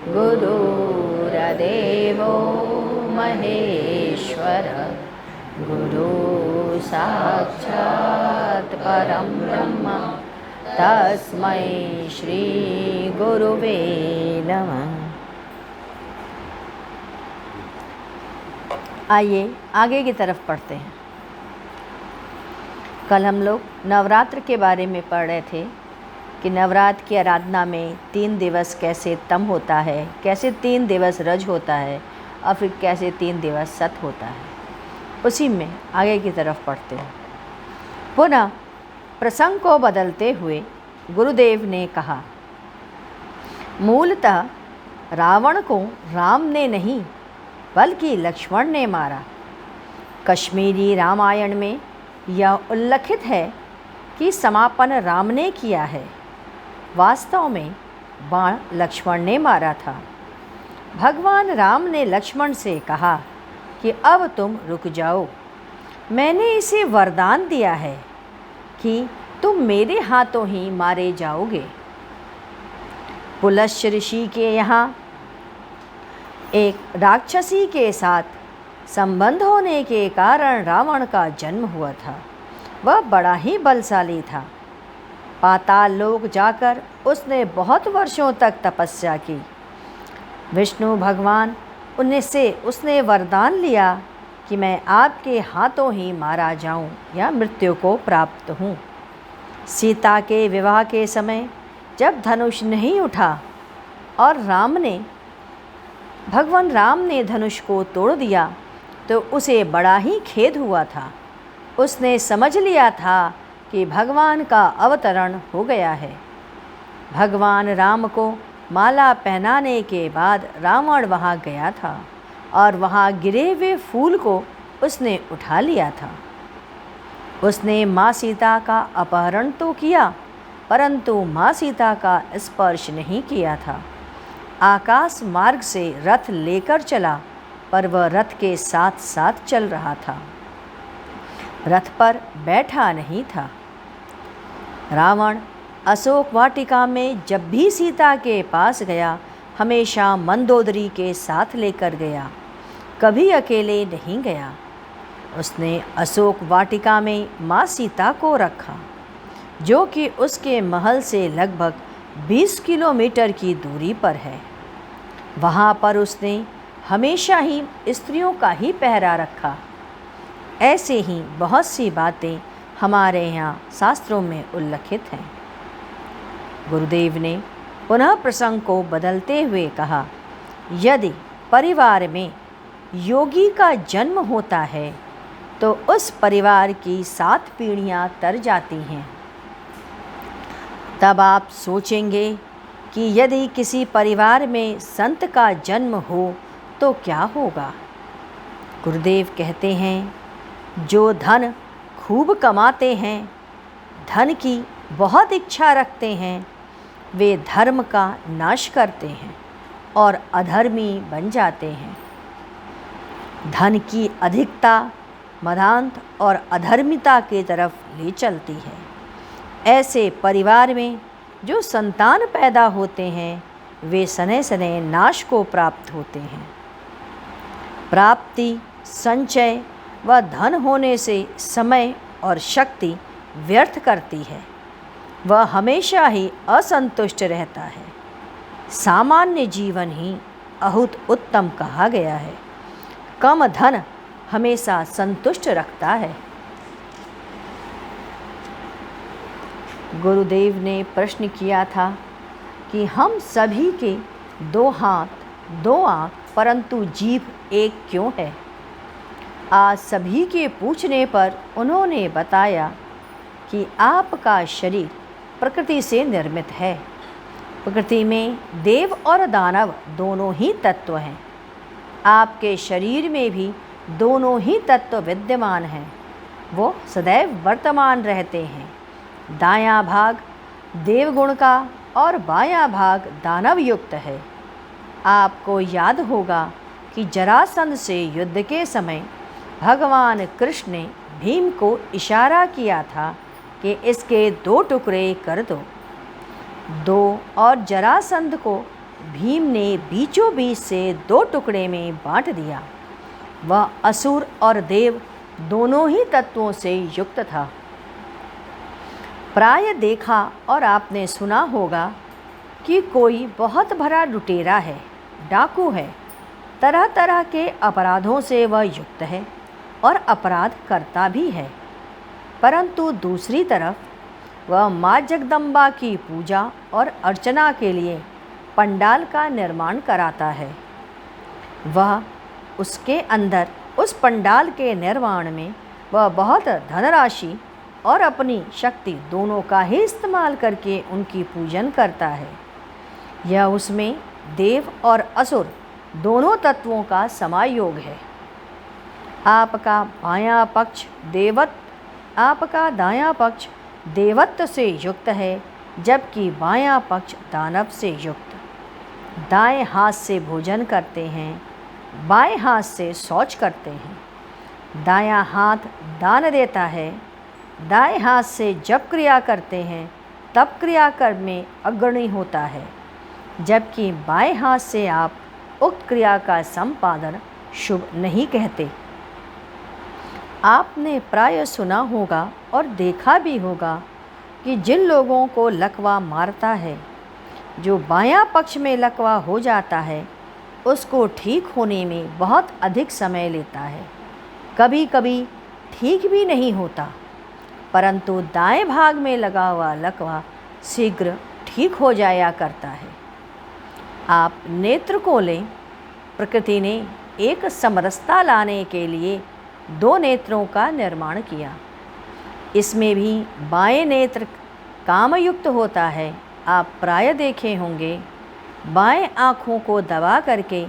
गुरुर्देवो महेश्वर गुरु साक्षात् परं ब्रह्म तस्मै श्री गुरुवे नमः। आइए आगे की तरफ पढ़ते हैं। कल हम लोग नवरात्र के बारे में पढ़ रहे थे कि नवरात्र की आराधना में 3 दिवस कैसे तम होता है, कैसे 3 दिवस रज होता है और फिर कैसे 3 दिवस सत होता है। उसी में आगे की तरफ पढ़ते हैं। पुनः प्रसंग को बदलते हुए गुरुदेव ने कहा, मूलतः रावण को राम ने नहीं बल्कि लक्ष्मण ने मारा। कश्मीरी रामायण में यह उल्लिखित है कि समापन राम ने किया है। वास्तव में बाण लक्ष्मण ने मारा था। भगवान राम ने लक्ष्मण से कहा कि अब तुम रुक जाओ, मैंने इसे वरदान दिया है कि तुम मेरे हाथों ही मारे जाओगे। पुलस्त्य ऋषि के यहाँ एक राक्षसी के साथ संबंध होने के कारण रावण का जन्म हुआ था। वह बड़ा ही बलशाली था। पाताल लोक जाकर उसने बहुत वर्षों तक तपस्या की। विष्णु भगवान उनसे उसने वरदान लिया कि मैं आपके हाथों ही मारा जाऊं या मृत्यु को प्राप्त हूं। सीता के विवाह के समय जब धनुष नहीं उठा और भगवान राम ने धनुष को तोड़ दिया तो उसे बड़ा ही खेद हुआ था। उसने समझ लिया था कि भगवान का अवतरण हो गया है। भगवान राम को माला पहनाने के बाद रावण वहाँ गया था और वहाँ गिरे हुए फूल को उसने उठा लिया था। उसने माँ सीता का अपहरण तो किया परंतु माँ सीता का स्पर्श नहीं किया था। आकाश मार्ग से रथ लेकर चला पर वह रथ के साथ साथ चल रहा था, रथ पर बैठा नहीं था। रावण अशोक वाटिका में जब भी सीता के पास गया हमेशा मंदोदरी के साथ लेकर गया, कभी अकेले नहीं गया। उसने अशोक वाटिका में माँ सीता को रखा जो कि उसके महल से लगभग 20 किलोमीटर की दूरी पर है। वहाँ पर उसने हमेशा ही स्त्रियों का ही पहरा रखा। ऐसे ही बहुत सी बातें हमारे यहाँ शास्त्रों में उल्लिखित हैं। गुरुदेव ने पुनः प्रसंग को बदलते हुए कहा, यदि परिवार में योगी का जन्म होता है तो उस परिवार की 7 पीढ़ियाँ तर जाती हैं। तब आप सोचेंगे कि यदि किसी परिवार में संत का जन्म हो तो क्या होगा। गुरुदेव कहते हैं, जो धन खूब कमाते हैं, धन की बहुत इच्छा रखते हैं, वे धर्म का नाश करते हैं और अधर्मी बन जाते हैं। धन की अधिकता मदान्त और अधर्मिता की तरफ ले चलती है। ऐसे परिवार में जो संतान पैदा होते हैं वे सने सने नाश को प्राप्त होते हैं। प्राप्ति, संचय व धन होने से समय और शक्ति व्यर्थ करती है। वह हमेशा ही असंतुष्ट रहता है। सामान्य जीवन ही अहुत उत्तम कहा गया है। कम धन हमेशा संतुष्ट रखता है। गुरुदेव ने प्रश्न किया था कि हम सभी के 2 हाथ 2 आँख परंतु जीभ एक क्यों है। आज सभी के पूछने पर उन्होंने बताया कि आपका शरीर प्रकृति से निर्मित है। प्रकृति में देव और दानव दोनों ही तत्व हैं। आपके शरीर में भी दोनों ही तत्व विद्यमान हैं। वो सदैव वर्तमान रहते हैं। दायां भाग देवगुण का और बायां भाग दानव युक्त है। आपको याद होगा कि जरासंध से युद्ध के समय भगवान कृष्ण ने भीम को इशारा किया था कि इसके 2 टुकड़े कर दो। और जरासंध को भीम ने बीचों बीच से 2 टुकड़े में बांट दिया। वह असुर और देव दोनों ही तत्वों से युक्त था। प्राय देखा और आपने सुना होगा कि कोई बहुत भरा लुटेरा है, डाकू है। तरह तरह के अपराधों से वह युक्त है और अपराध करता भी है, परंतु दूसरी तरफ वह माँ जगदम्बा की पूजा और अर्चना के लिए पंडाल का निर्माण कराता है। वह उसके अंदर उस पंडाल के निर्माण में वह बहुत धनराशि और अपनी शक्ति दोनों का ही इस्तेमाल करके उनकी पूजन करता है। यह उसमें देव और असुर दोनों तत्वों का समायोग है। आपका बायां पक्ष आपका दायां पक्ष देवत्व से युक्त है, जबकि बायां पक्ष दानव से युक्त। दाएं हाथ से भोजन करते हैं, बाएं हाथ से शौच करते हैं। दायां हाथ दान देता है, दाएं हाथ से जब क्रिया करते हैं तब क्रिया कर्म में अग्रणी होता है, जबकि बाएं हाथ से आप उक्त क्रिया का संपादन शुभ नहीं कहते। आपने प्राय सुना होगा और देखा भी होगा कि जिन लोगों को लकवा मारता है, जो बायां पक्ष में लकवा हो जाता है, उसको ठीक होने में बहुत अधिक समय लेता है। कभी कभी ठीक भी नहीं होता, परंतु दाएं भाग में लगा हुआ लकवा शीघ्र ठीक हो जाया करता है। आप नेत्र को लें। प्रकृति ने एक समरसता लाने के लिए 2 नेत्रों का निर्माण किया। इसमें भी बाएं नेत्र कामयुक्त होता है। आप प्राय देखे होंगे, बाएं आँखों को दबा करके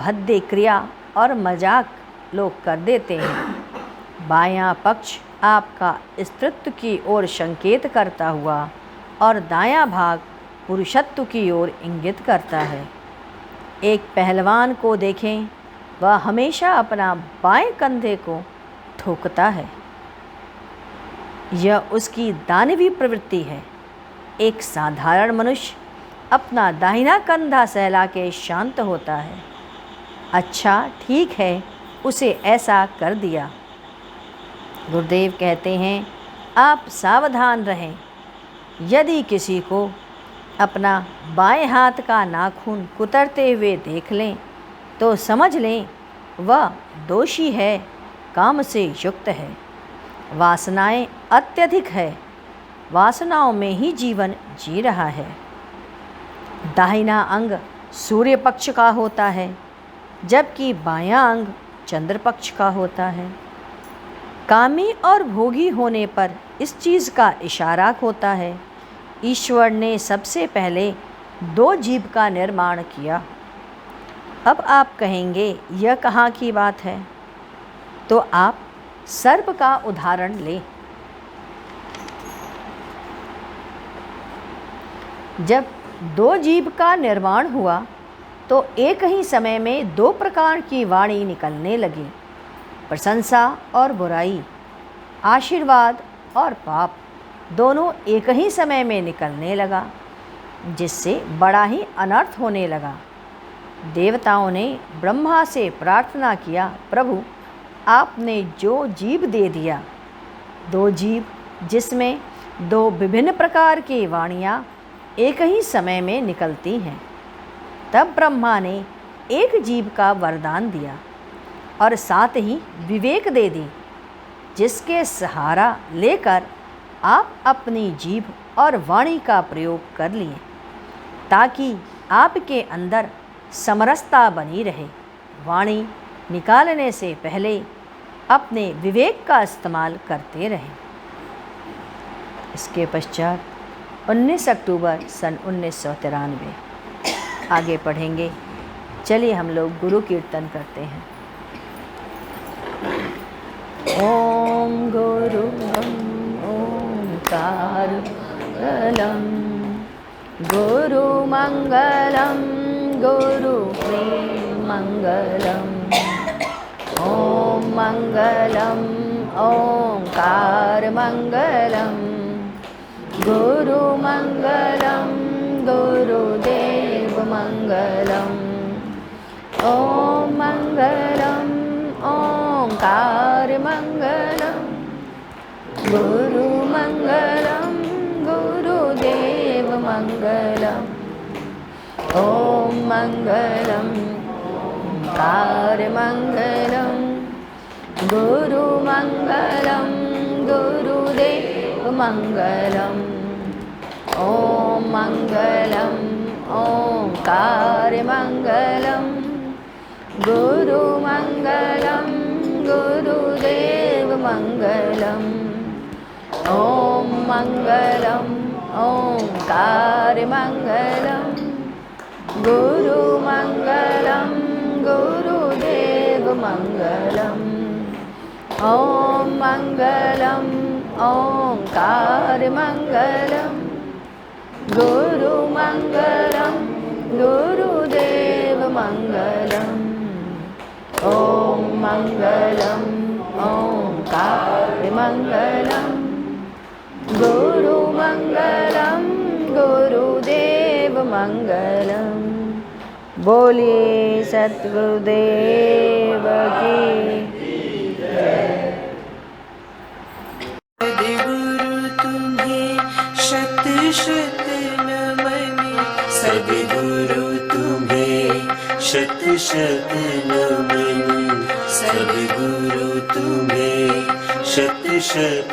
भद्दे क्रिया और मजाक लोग कर देते हैं। बायां पक्ष आपका स्त्रीत्व की ओर संकेत करता हुआ और दायां भाग पुरुषत्व की ओर इंगित करता है। एक पहलवान को देखें, वह हमेशा अपना बाएं कंधे को ठोकता है। यह उसकी दानवी प्रवृत्ति है। एक साधारण मनुष्य अपना दाहिना कंधा सहला के शांत होता है। अच्छा, ठीक है, उसे ऐसा कर दिया। गुरुदेव कहते हैं, आप सावधान रहें। यदि किसी को अपना बाएं हाथ का नाखून कुतरते हुए देख लें तो समझ लें वह दोषी है, काम से युक्त है, वासनाएं अत्यधिक है, वासनाओं में ही जीवन जी रहा है। दाहिना अंग सूर्य पक्ष का होता है, जबकि बायां अंग चंद्र पक्ष का होता है। कामी और भोगी होने पर इस चीज़ का इशारा होता है। ईश्वर ने सबसे पहले 2 जीभ का निर्माण किया। अब आप कहेंगे, यह कहाँ की बात है? तो आप सर्प का उदाहरण लें। जब 2 जीभ का निर्माण हुआ तो एक ही समय में 2 प्रकार की वाणी निकलने लगी, प्रशंसा और बुराई, आशीर्वाद और पाप, दोनों एक ही समय में निकलने लगा, जिससे बड़ा ही अनर्थ होने लगा। देवताओं ने ब्रह्मा से प्रार्थना किया, प्रभु आपने जो जीभ दे दिया, 2 जीभ जिसमें 2 विभिन्न प्रकार की वाणियाँ एक ही समय में निकलती हैं। तब ब्रह्मा ने एक जीभ का वरदान दिया और साथ ही विवेक दे दी, जिसके सहारा लेकर आप अपनी जीभ और वाणी का प्रयोग कर लिए, ताकि आपके अंदर समरसता बनी रहे। वाणी निकालने से पहले अपने विवेक का इस्तेमाल करते रहें। इसके पश्चात 19 अक्टूबर सन 1993 आगे पढ़ेंगे। चलिए हम लोग गुरु कीर्तन करते हैं। ओम गुरु ओंकार मंगलम गुरु मंगलम गुरु प्रेम मंगलम ओम मंगलम ओंकार मंगलम गुरु मंगलम गुरुदेव मङ्गलम् ॐ मङ्गलम् ओङ्कारमङ्गलम् गुरुमङ्गलं गुरुदेवमङ्गलम् ॐ मङ्गलं ओङ्कारमङ्गलं गुरुमङ्गलं गुरुदेवमङ्गलम् ॐ मङ्गलं ओङ्कारमङ्गलं गुरुमङ्गलं गुरुदेवमङ्गलम् ॐ मङ्गलं ओङ्कारमङ्गलं गुरुमङ्गलं गुरुदेवमङ्गलम् ॐ मङ्गलं ओङ्कारमङ्गलं गुरुमङ्गलं गुरुदेवमङ्गलम् ॐ मङ्गलं ओङ्कारमङ्गलं गुरुमङ्गलं गुरुदेवमङ्गलम् बोलिए सद्गुरुदेव की सद्गुरु तुम्हें शत शत नमन सद्गुरु तुम्हें शत शत नमन सद्गुरु तुम्हें शत शत